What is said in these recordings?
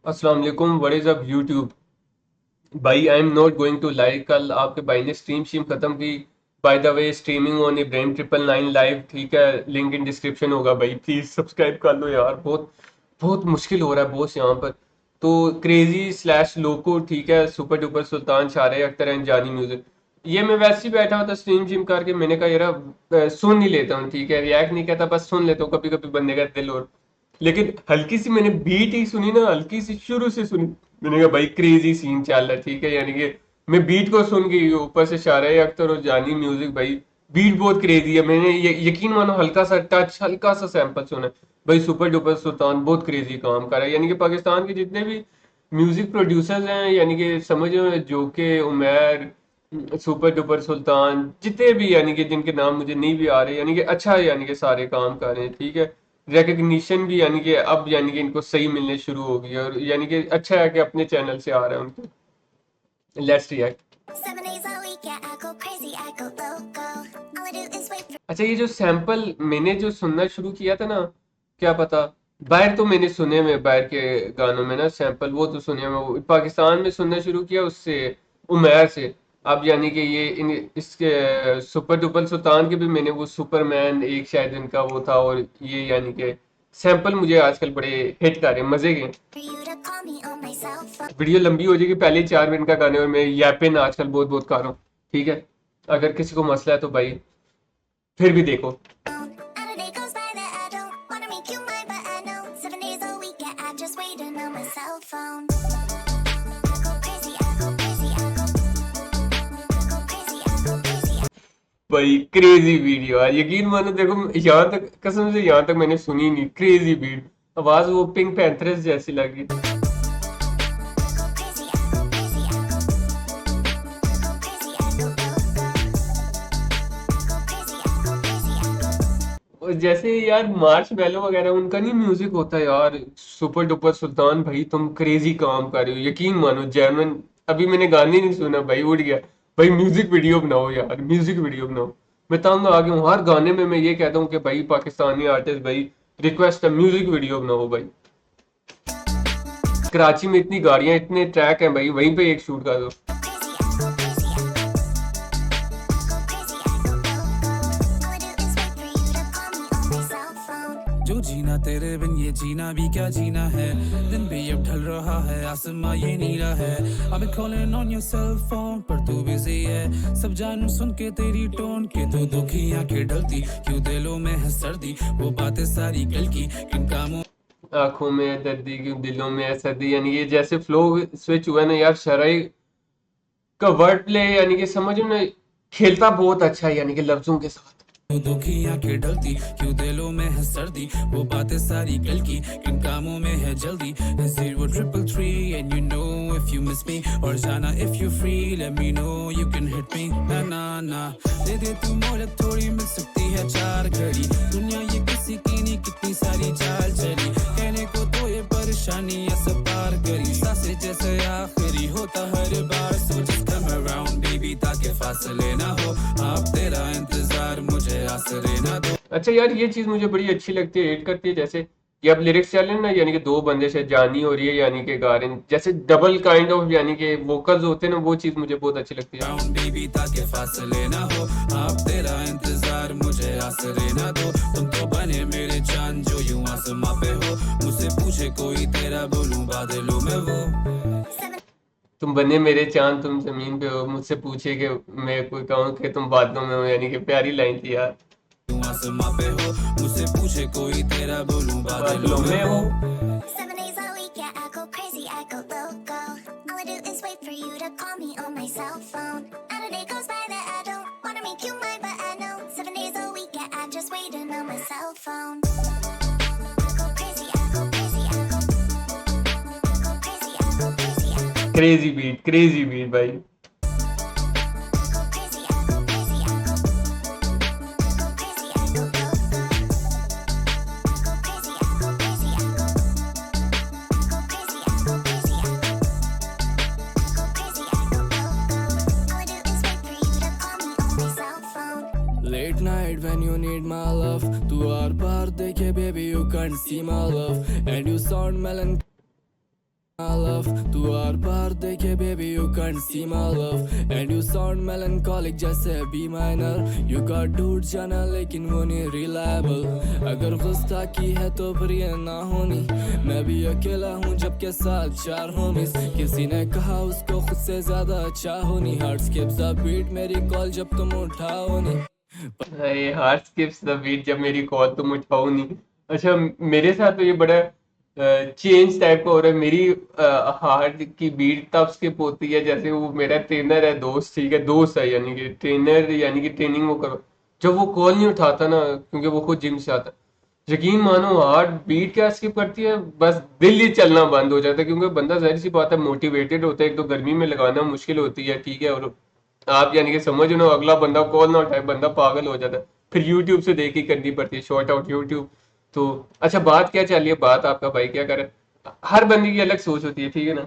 अस्सलाम वालेकुम, what is up YouTube. भाई I am not going to live. कल आपके भाई ने स्ट्रीम शीम खत्म की। By the way streaming on Ibrahim 999 live, ठीक है, लिंक इन डिस्क्रिप्शन होगा भाई, प्लीज सब्सक्राइब कर लो यार। बहुत बहुत मुश्किल हो रहा है बॉस यहाँ पर। तो क्रेजी स्लैश लोको, ठीक है, सुपर डुपर सुल्तान, शारे अख्तर एंड जानी म्यूजिक। ये मैं वैसे ही बैठा हुआ था स्ट्रीम शीम करके, मैंने कहा यार सुन ही लेता हूँ, ठीक है, रिएक्ट नहीं करता, बस सुन लेता हूँ, कभी कभी बनने का दिल। और लेकिन हल्की सी मैंने बीट ही सुनी ना, हल्की सी शुरू से सुनी, मैंने कहा भाई क्रेजी सीन चल रहा है, ठीक है, यानी कि मैं बीट को सुन के ऊपर से शारे अख्तर और जानी म्यूजिक, भाई बीट बहुत क्रेजी है। मैंने यकीन मानो हल्का सा टच, हल्का सा सैंपल सुना है। भाई सुपर डुपर सुल्तान बहुत क्रेजी काम कर रहा है, यानी कि पाकिस्तान के जितने भी म्यूजिक प्रोड्यूसर्स हैं, यानी कि समझो जो के उमैर, सुपर डुपर सुल्तान, जितने भी यानी कि जिनके नाम मुझे नहीं भी आ रहे, यानी कि अच्छा है, यानी कि सारे काम कर रहे हैं, ठीक है। रिकग्निशन भी यानी कि अब यानी कि इनको सही मिलने शुरू हो गई है, और यानी कि अच्छा है कि अपने चैनल से आ रहा है उनको। Let's react. अच्छा, ये जो सैंपल मैंने जो सुनना शुरू किया था ना, क्या पता, बाहर तो मैंने सुने हुए, बाहर के गानों में ना सैंपल वो तो सुने हुए, वो पाकिस्तान में सुनना शुरू किया उससे, उमैर से। अब यानी कि ये इन इसके सुपर डुपर सुल्तान के भी मैंने वो सुपरमैन एक शायद इनका वो था, और ये यानी कि सैंपल मुझे आजकल बड़े हिट कर रहे हैं, मजे के। वीडियो लंबी हो जाएगी, पहले ही 4 मिनट का गाने, और मैं यापिन आजकल बहुत बहुत कर रहा हूँ, ठीक है। अगर किसी को मसला है तो भाई फिर भी देखो। भाई क्रेजी वीडियो है, यकीन मानो, देखो यहाँ तक कसम से यहाँ तक मैंने सुनी नहीं, क्रेजी बीट, आवाज वो पिंक पैंथर्स जैसी लगी। और जैसे यार मार्श मेलो वगैरह उनका नहीं म्यूजिक होता यार, सुपर डुपर सुल्तान भाई तुम क्रेजी काम कर रहे हो, यकीन मानो जेन्युइन। अभी मैंने गाने नहीं सुना भाई, उड़ गया। भाई म्यूजिक वीडियो बनाओ यार, म्यूजिक वीडियो बनाओ। मैं तंग आ गया हूँ, हर गाने में मैं ये कहता हूँ कि भाई पाकिस्तानी आर्टिस्ट भाई, रिक्वेस्ट है म्यूजिक वीडियो बनाओ भाई। कराची में इतनी गाड़ियां, इतने ट्रैक हैं भाई, वहीं पे एक शूट कर दो। जो जीना तेरे बिन ये जीना भी क्या जीना है। दिन भी अब ढल रहा है, आसमां ये नीला है। I've been calling on your cell phone पर तू बिजी है। सब जानू सुन के तेरी टोन के तो दुखी आंखें ढलती, क्यों दिलों में है सर्दी, वो बातें सारी कल की किन कामों। आंखों में है दर्दी क्यों दिलों में है सर्दी, यानी ये जैसे फ्लो स्विच हुआ ना यार, शराई का वर्ड प्ले, यानी कि समझो ना, खेलता बहुत अच्छा है यानी कि लफ्जों के साथ। तो दुखी आंखें ढलती, क्यों दिलों में है सर्दी, वो बातें सारी कल की किन कामों में है जल्दी। 033 and you know if you miss me, और जाना if you free let me know you can hit me। ना ना ना दे दे तू मोहलत, थोड़ी मिल सकती है 4 घड़ी। दुनिया ये किसी की नहीं, कितनी सारी चाल चली, कहने को तो ये परेशानी या सब पार करी। सांसें जैसे आखिरी होता हर बार, so just come around baby ताकि फासले ना हो। आप तेरा इंतजार मुझे आसरे ना दो। अच्छा यार, ये चीज मुझे बड़ी अच्छी लगती है, हिट करती है, जैसे ये अब लिरिक्स चल रहे हैं ना, यानी कि दो बंदे से जानी और ये यानी कि गा रहे हैं, जैसे डबल काइंड ऑफ यानी कि वोकल्स होते हैं ना, वो चीज मुझे बहुत अच्छी लगती है। Round baby ताकि फासले ना हो, आप तेरा इंतजार मुझे आसरे ना दो। तुम तो बने मेरे चांद जो यूं आसमां पे हो, मुझसे पूछे कोई तेरा बोलूं बादलों में वो। तुम बने मेरे चांद तुम जमीन पे हो, मुझसे पूछे कि मैं कोई कहूँ कि तुम बादलों में हो, यानी कि प्यारी लाइन थी यार। यूं आसमां पे हो, मुझसे पूछे कोई तेरा बोलूं बादलों बादलों में में वो। हो। क्रेजी बीट भाई। Late night when you need my love, तू आर पार देखे baby you can't see my love, and you sound melancholy My love, तू आर पार देखे baby you can't see my love and you sound melancholic जैसे B minor you got dude जाना लेकिन वो नहीं reliable अगर गुस्ताखी है तो फिर ये ना होनी मैं भी अकेला हूँ जबकि साथ चार homies किसी ने कहा उसको खुद से ज्यादा अच्छा होनी heart skips the beat मेरी कॉल जब तुम उठाओ नहीं हार्ट स्किप्स द बीट जब मेरी कॉल तुम उठाओ नहीं। अच्छा, मेरे साथ तो ये बड़ा चेंज टाइप का हो रहा है। मेरी हार्ट की बीट तब स्किप होती है जैसे वो मेरा ट्रेनर है, दोस्त, ठीक है, दोस्त है, यानी कि ट्रेनर, यानी कि ट्रेनिंग वो करो, जब वो कॉल नहीं उठाता ना, क्योंकि वो खुद जिम से आता है, यकीन मानो हार्ट बीट क्या स्किप करती है, बस दिल ही चलना बंद हो जाता है, क्योंकि बंदा जाहिर सी बात है मोटिवेटेड होता है। एक तो गर्मी में लगाना मुश्किल होती है, ठीक है, और आप यानी कि समझ लो अगला बंदा कॉल ना उठाए, बंदा पागल हो जाता है। फिर यूट्यूब से देख के करनी पड़ती है, शॉर्ट आउट यूट्यूब। तो अच्छा, बात क्या चल रही है, बात आपका भाई क्या करे, हर बंदे की अलग सोच होती है, ठीक है ना।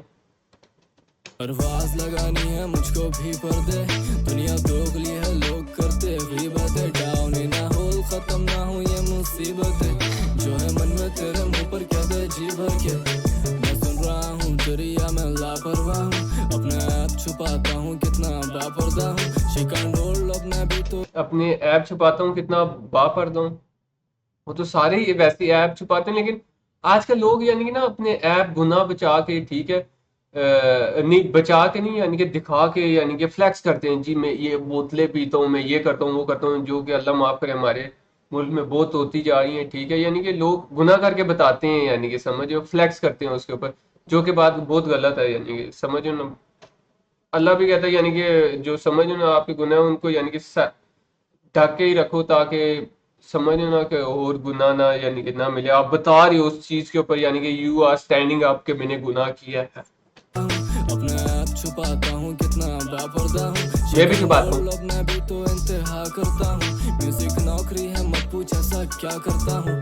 परवाज लगानी है मुझको भी पर्दे दुनिया दोगली है लोग करते गीबतें डाउन इन अ होल खत्म ना हो ये मुसीबतें जो है मन में तेरे मुंह पर कह दे जी भर के मैं सुन रहा हूँ तेरी या मैं लापरवाह हूँ अपने आप छुपाता हूँ कितना बापर्दा हूँ शिकान रोल अब मैं भी तो अपने ऐप छुपाता हूँ कितना बापर्दा हूँ, वो तो सारे ही वैसे ऐप छुपाते हैं, लेकिन आजकल लोग यानी कि ना अपने ऐप गुना बचा के, ठीक है, नहीं बचा के नहीं, यानी कि दिखा के, यानी कि फ्लैक्स करते हैं, जी मैं ये बोतलें पीता हूँ, मैं ये करता हूँ, वो करता हूँ, जो कि अल्लाह माफ करे हमारे मुल्क में बहुत होती जा रही है, ठीक है, यानी कि लोग गुनाह करके बताते हैं, यानी कि समझो फ्लैक्स करते हैं उसके ऊपर, जो कि बात बहुत गलत है, यानी कि समझो ना। अल्लाह भी कहता है यानी कि जो समझो ना आपके गुनाह हैं, उनको यानी कि ढक के ही रखो, ताकि समझो ना कि और गुनाह ना, यानी कि ना मिले। आप बता रहे हो उस चीज के ऊपर, यानी कि यू आर स्टैंडिंग, आपके मैंने गुनाह किया है। अपने आप छुपाता हूँ कितना बापर्दा हूँ मैं भी शिकन छुपाता रोल हूँ। अब मैं भी तो इंतहा करता हूँ म्यूजिक नौकरी है मत पूछ ऐसा क्या करता हूँ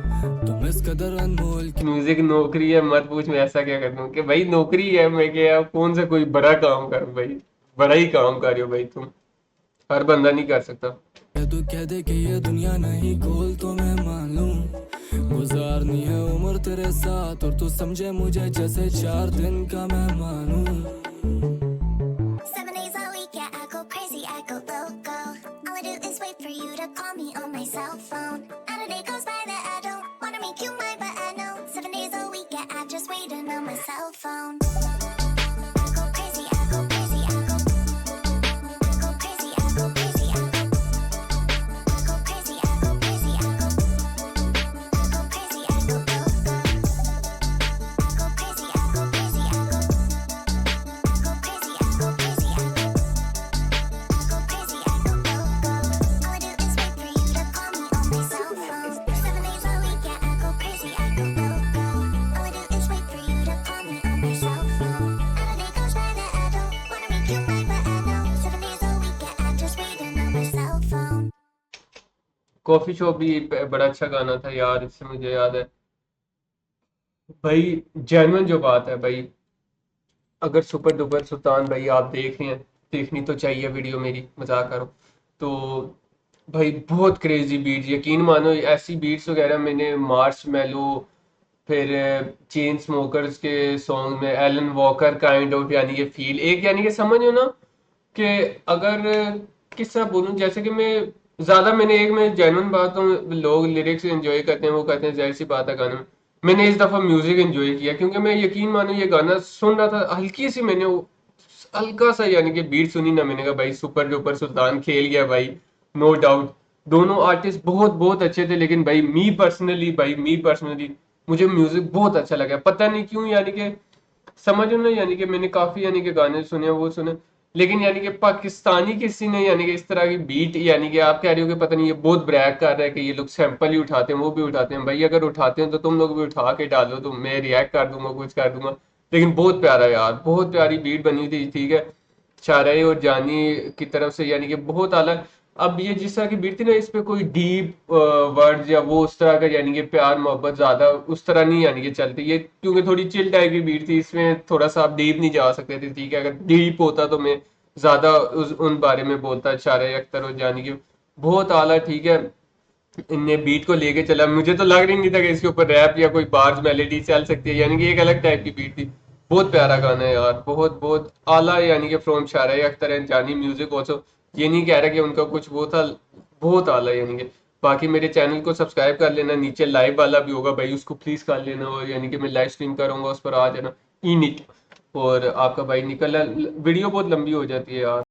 तुम इस कदर अनमोल म्यूजिक नौकरी है मत पूछ मैं ऐसा क्या करता हूँ, कि भाई नौकरी है, मैं क्या कौन सा कोई बड़ा काम करूँ भाई, बड़ा ही काम कर रहे हो भाई तुम, हर बंदा नहीं कर सकता। क्या तू कह दे कि ये दुनिया नहीं गोल तो मैं मान लूं गुजारनी है उम्र तेरे साथ और तू समझे मुझे जैसे 4 दिन का मैं मानूं 7 days a week, yeah, I go crazy, I go loco. All I do is wait for you to call me on my cell phone. Not a day goes by that I don't wanna make you mine, but I know 7 days a week, yeah, I'm just waiting on my cell phone. I go crazy, I go crazy, I go crazy, I go crazy, I go crazy, I go crazy, I go crazy, I go loco. I go crazy, I go crazy, I go crazy, I go crazy, I go crazy, I go loco. All I do is wait for you to call me on my cell phone. 7 days a week, yeah, I go crazy, I go loco. All I do is wait for you to call me on my cell phone. Not a day goes by that I don't wanna make you mine, but I know 7 days a week, yeah, I'm just waiting on my cell phone. Coffee shop भी बड़ा अच्छा गाना था यार, इससे मुझे याद है भाई, जेन्युइन जो बात है भाई, अगर सुपर डुपर सुल्तान भाई आप देख रहे हैं, देखनी तो चाहिए वीडियो मेरी, मजाक करो, तो भाई बहुत क्रेजी बीट, यकीन मानो ऐसी बीट्स वगैरह मैंने मार्श मेलो, फिर चेन स्मोकर्स के सॉन्ग में एलन वॉकर काइंड ऑफ, यानी कि फील एक, यानी कि समझो ना कि अगर किस तरह बोलूं, जैसे कि मैंने एक में जेन्युइन बात हूँ, लोग लिरिक्स एंजॉय करते हैं, वो कहते हैं जाहिर सी बात है गाने में, मैंने इस दफा म्यूजिक एंजॉय किया, क्योंकि मैं यकीन मानो ये गाना सुन रहा था, हल्की सी मैंने हल्का सा यानी कि बीट सुनी ना, मैंने कहा भाई सुपर डुपर सुल्तान खेल गया भाई, नो डाउट। दोनों आर्टिस्ट बहुत बहुत अच्छे थे, लेकिन भाई मी पर्सनली मुझे म्यूजिक बहुत अच्छा लगा, पता नहीं क्यों, यानी कि समझो ना, यानी कि मैंने काफी यानी कि गाने सुने, वो सुने, लेकिन यानी कि पाकिस्तानी किसी ने यानी कि इस तरह की बीट, यानी कि आप कह रहे हो कि पता नहीं ये बहुत ब्रैक कर रहा है कि ये लोग सैंपल ही उठाते हैं, वो भी उठाते हैं, भाई अगर उठाते हैं तो तुम लोग भी उठा के डालो, तो मैं रिएक्ट कर दूंगा, कुछ कर दूंगा, लेकिन बहुत प्यारा यार, बहुत प्यारी बीट बनी थी, ठीक है, शारई और जानी की तरफ से, यानी कि बहुत अलग। अब ये जिस तरह की बीट थी ना, इस पे कोई डीप वर्ड्स या वो उस तरह का, यानी कि प्यार मोहब्बत ज्यादा उस तरह नहीं यानी कि चलती ये, क्योंकि थोड़ी चिल टाइप की बीट थी, इसमें थोड़ा सा आप डीप नहीं जा सकते थे, ठीक है, अगर डीप होता तो मैं ज्यादा उन बारे में बोलता, शारई अख्तर और जानी की बहुत आला, ठीक है, इनने बीट को लेके चला, मुझे तो लग रही नहीं था कि इसके ऊपर रैप या कोई बार्स मेलेडी चल सकती है, यानी कि एक अलग टाइप की बीट थी, बहुत प्यारा गाना है यार, बहुत बहुत आला है, यानी कि फ्रॉम शायरा अख्तर एंड जानी म्यूजिक ऑल्सो। ये नहीं कह रहा कि उनका कुछ वो था, बहुत आला है यानी कि। बाकी मेरे चैनल को सब्सक्राइब कर लेना, नीचे लाइव वाला भी होगा भाई, उसको प्लीज कर लेना, और यानी कि मैं लाइव स्ट्रीम करूंगा उस पर आ जाना, ई निट। और आपका भाई निकल, वीडियो बहुत लंबी हो जाती है यार।